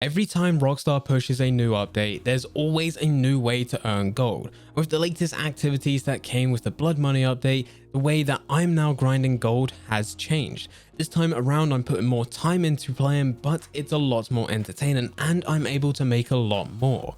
Every time Rockstar pushes a new update, there's always a new way to earn gold. With the latest activities that came with the Blood Money update, the way that I'm now grinding gold has changed. This time around I'm putting more time into playing, but it's a lot more entertaining and I'm able to make a lot more.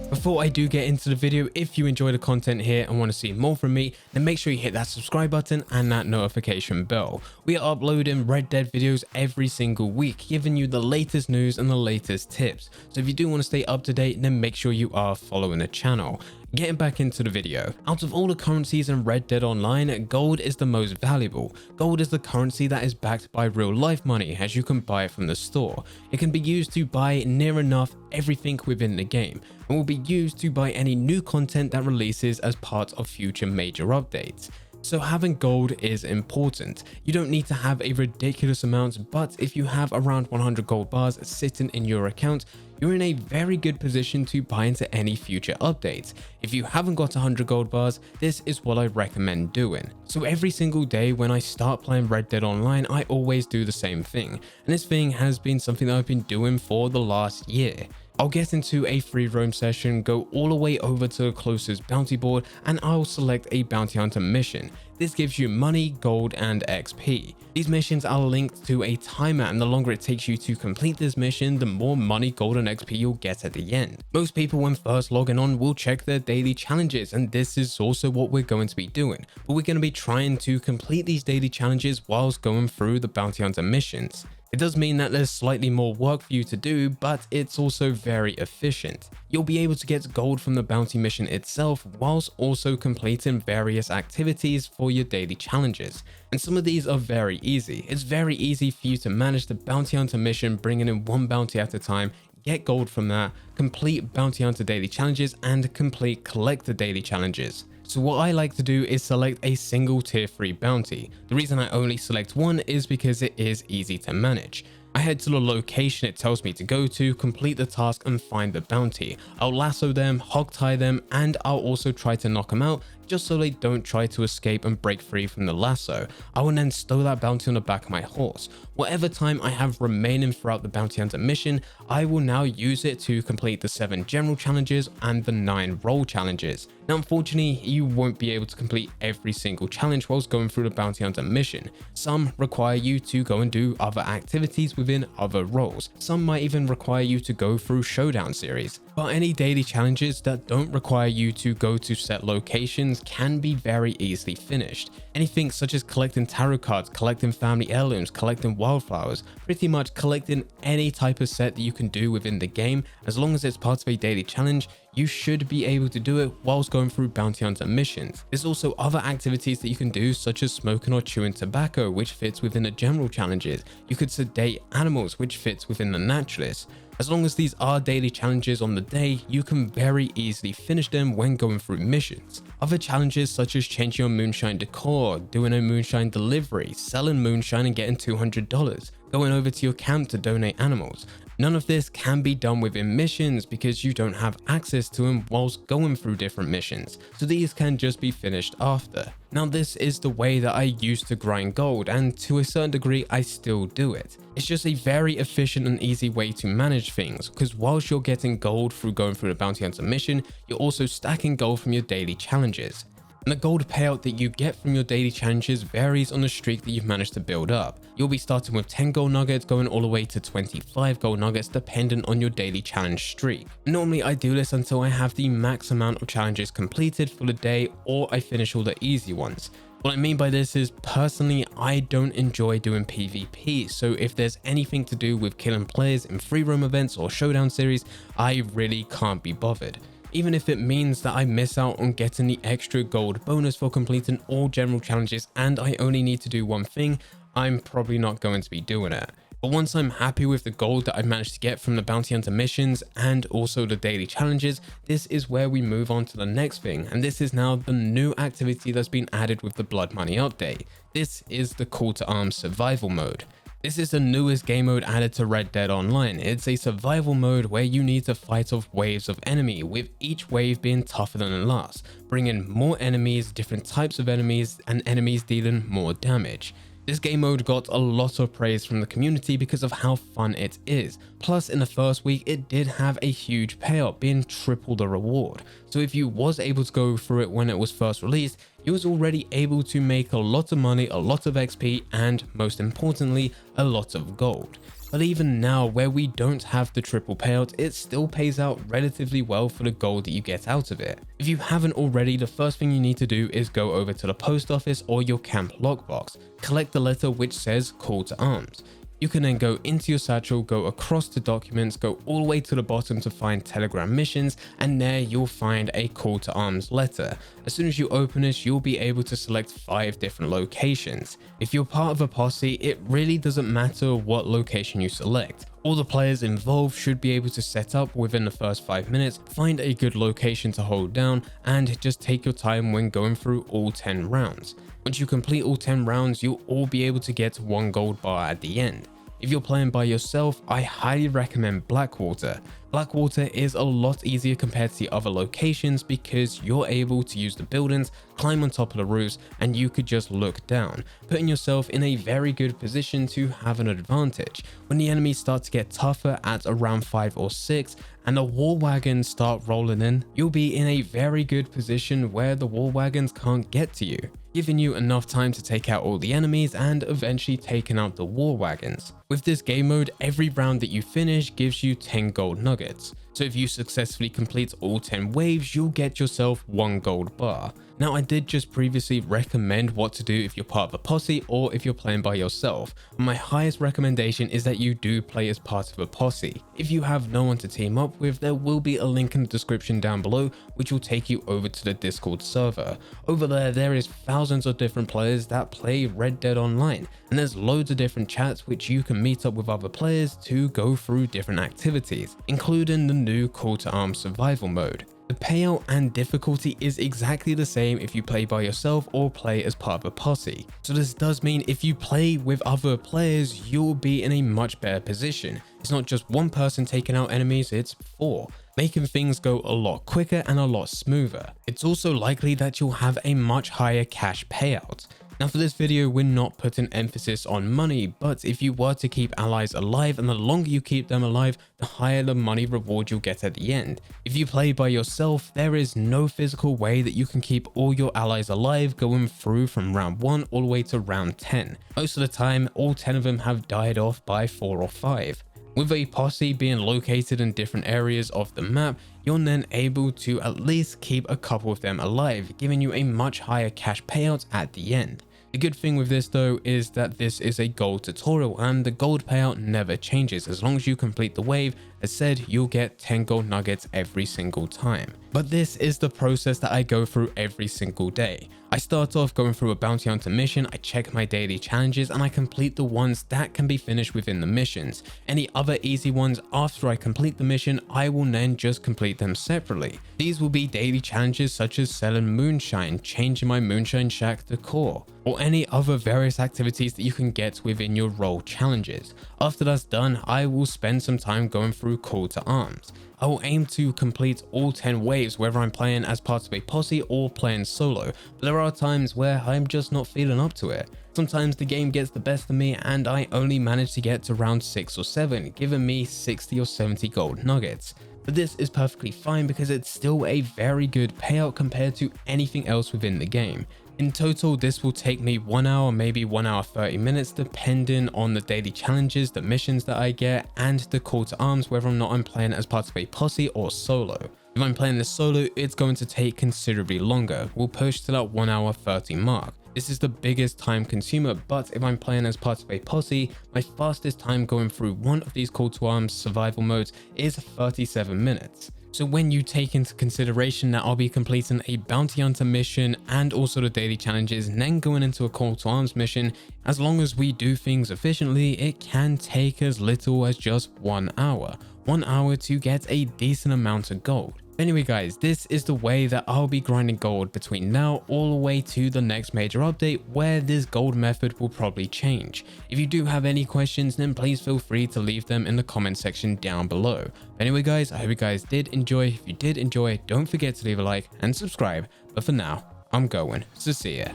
Before I do get into the video, if you enjoy the content here and want to see more from me, then make sure you hit that subscribe button and that notification bell. We are uploading Red Dead videos every single week, giving you the latest news and the latest tips. So if you do want to stay up to date, then make sure you are following the channel. Getting back into the video, out of all the currencies in Red Dead Online, gold is the most valuable. Gold is the currency that is backed by real life money, as you can buy it from the store. It can be used to buy near enough everything within the game, and will be used to buy any new content that releases as part of future major updates. So having gold is important. You don't need to have a ridiculous amount, but if you have around 100 gold bars sitting in your account, you're in a very good position to buy into any future updates. If you haven't got 100 gold bars, this is what I recommend doing. So every single day when I start playing Red Dead Online, I always do the same thing. And this thing has been something that I've been doing for the last year. I'll get into a free roam session, go all the way over to the closest bounty board, and I'll select a bounty hunter mission. This gives you money, gold, and XP. These missions are linked to a timer, and the longer it takes you to complete this mission, the more money, gold, and XP you'll get at the end. Most people when first logging on will check their daily challenges, and this is also what we're going to be doing. But we're going to be trying to complete these daily challenges whilst going through the bounty hunter missions. It does mean that there's slightly more work for you to do, but it's also very efficient. You'll be able to get gold from the bounty mission itself whilst also completing various activities for your daily challenges. And some of these are very easy. It's very easy for you to manage the bounty hunter mission, bringing in one bounty at a time, get gold from that, complete bounty hunter daily challenges, and complete collector daily challenges. So what I like to do is select a single tier 3 bounty. The reason I only select one is because it is easy to manage. I head to the location it tells me to go to, complete the task, and find the bounty. I'll lasso them, hog tie them, and I'll also try to knock them out just so they don't try to escape and break free from the lasso. I will then stow that bounty on the back of my horse. Whatever time I have remaining throughout the bounty hunter mission, I will now use it to complete the 7 general challenges and the 9 role challenges. Now unfortunately, you won't be able to complete every single challenge whilst going through the bounty hunter mission. Some require you to go and do other activities within other roles. Some might even require you to go through showdown series. But any daily challenges that don't require you to go to set locations can be very easily finished. Anything such as collecting tarot cards, collecting family heirlooms, collecting wildflowers, pretty much collecting any type of set that you can do within the game, as long as it's part of a daily challenge, you should be able to do it whilst going through bounty hunter missions. There's also other activities that you can do, such as smoking or chewing tobacco, which fits within the general challenges. You could sedate animals, which fits within the naturalist. As long as these are daily challenges on the day, you can very easily finish them when going through missions. Other challenges such as changing your moonshine decor, doing a moonshine delivery, selling moonshine and getting $200, going over to your camp to donate animals. None of this can be done within missions because you don't have access to them whilst going through different missions, so these can just be finished after. Now this is the way that I used to grind gold, and to a certain degree I still do it. It's just a very efficient and easy way to manage things, because whilst you're getting gold through going through the bounty hunter mission, you're also stacking gold from your daily challenges. And the gold payout that you get from your daily challenges varies on the streak that you've managed to build up. You'll be starting with 10 gold nuggets going all the way to 25 gold nuggets dependent on your daily challenge streak. Normally I do this until I have the max amount of challenges completed for the day, or I finish all the easy ones. What I mean by this is, personally, I don't enjoy doing PvP, so if there's anything to do with killing players in free roam events or showdown series, I really can't be bothered. Even if it means that I miss out on getting the extra gold bonus for completing all general challenges and I only need to do one thing, I'm probably not going to be doing it. But once I'm happy with the gold that I've managed to get from the bounty hunter missions and also the daily challenges, this is where we move on to the next thing, and this is now the new activity that's been added with the Blood Money update. This is the Call to Arms survival mode. This is the newest game mode added to Red Dead Online. It's a survival mode where you need to fight off waves of enemy, with each wave being tougher than the last, bringing more enemies, different types of enemies, and enemies dealing more damage. This game mode got a lot of praise from the community because of how fun it is. Plus, in the first week, it did have a huge payout, being triple the reward. So if you was able to go through it when it was first released, you was already able to make a lot of money, a lot of XP, and most importantly, a lot of gold. But even now, where we don't have the triple payout, it still pays out relatively well for the gold that you get out of it. If you haven't already, the first thing you need to do is go over to the post office or your camp lockbox, collect the letter which says call to arms. You can then go into your satchel, go across to documents, go all the way to the bottom to find Telegram missions, and there you'll find a call to arms letter. As soon as you open this, you'll be able to select 5 different locations. If you're part of a posse, it really doesn't matter what location you select. All the players involved should be able to set up within the first 5 minutes, find a good location to hold down, and just take your time when going through all 10 rounds. Once you complete all 10 rounds, you'll all be able to get 1 gold bar at the end. If you're playing by yourself, I highly recommend Blackwater. Blackwater is a lot easier compared to the other locations because you're able to use the buildings, climb on top of the roofs, and you could just look down, putting yourself in a very good position to have an advantage. When the enemies start to get tougher at around 5 or 6 and the war wagons start rolling in, you'll be in a very good position where the war wagons can't get to you, giving you enough time to take out all the enemies and eventually taking out the war wagons. With this game mode, every round that you finish gives you 10 gold nuggets. So if you successfully complete all 10 waves, you'll get yourself 1 gold bar. Now, I did just previously recommend what to do if you're part of a posse or if you're playing by yourself. My highest recommendation is that you do play as part of a posse. If you have no one to team up with, there will be a link in the description down below which will take you over to the Discord server. Over there is thousands of different players that play Red Dead Online, and there's loads of different chats which you can meet up with other players to go through different activities, including the new Call to Arms survival mode. The payout and difficulty is exactly the same if you play by yourself or play as part of a posse. So this does mean if you play with other players, you'll be in a much better position. It's not just one person taking out enemies, it's 4, making things go a lot quicker and a lot smoother. It's also likely that you'll have a much higher cash payout. Now for this video, we're not putting emphasis on money, but if you were to keep allies alive, and the longer you keep them alive, the higher the money reward you'll get at the end. If you play by yourself, there is no physical way that you can keep all your allies alive going through from round 1 all the way to round 10. Most of the time, all 10 of them have died off by 4 or 5. With a posse being located in different areas of the map, you're then able to at least keep a couple of them alive, giving you a much higher cash payout at the end. The good thing with this though is that this is a gold tutorial and the gold payout never changes. As long as you complete the wave, as said, you'll get 10 gold nuggets every single time. But this is the process that I go through every single day. I start off going through a bounty hunter mission, I check my daily challenges, and I complete the ones that can be finished within the missions. Any other easy ones after I complete the mission, I will then just complete them separately. These will be daily challenges such as selling moonshine, changing my moonshine shack decor, or any other various activities that you can get within your role challenges. After that's done, I will spend some time going through Call to Arms. I will aim to complete all 10 waves whether I'm playing as part of a posse or playing solo, but there are times where I'm just not feeling up to it. Sometimes the game gets the best of me and I only manage to get to round 6 or 7, giving me 60 or 70 gold nuggets. But this is perfectly fine because it's still a very good payout compared to anything else within the game. In total, this will take me 1 hour, maybe 1 hour 30 minutes, depending on the daily challenges, the missions that I get, and the call to arms, whether or not I'm playing as part of a posse or solo. If I'm playing this solo, it's going to take considerably longer. We'll push to that 1 hour 30 mark. This is the biggest time consumer, but if I'm playing as part of a posse, my fastest time going through one of these call to arms survival modes is 37 minutes. So when you take into consideration that I'll be completing a bounty hunter mission and also the daily challenges and then going into a call to arms mission, as long as we do things efficiently, it can take as little as just 1 hour. 1 hour to get a decent amount of gold. Anyway guys, this is the way that I'll be grinding gold between now all the way to the next major update where this gold method will probably change. If you do have any questions, then please feel free to leave them in the comment section down below. Anyway guys, I hope you guys did enjoy. If you did enjoy, don't forget to leave a like and subscribe. But for now, I'm going. So see ya.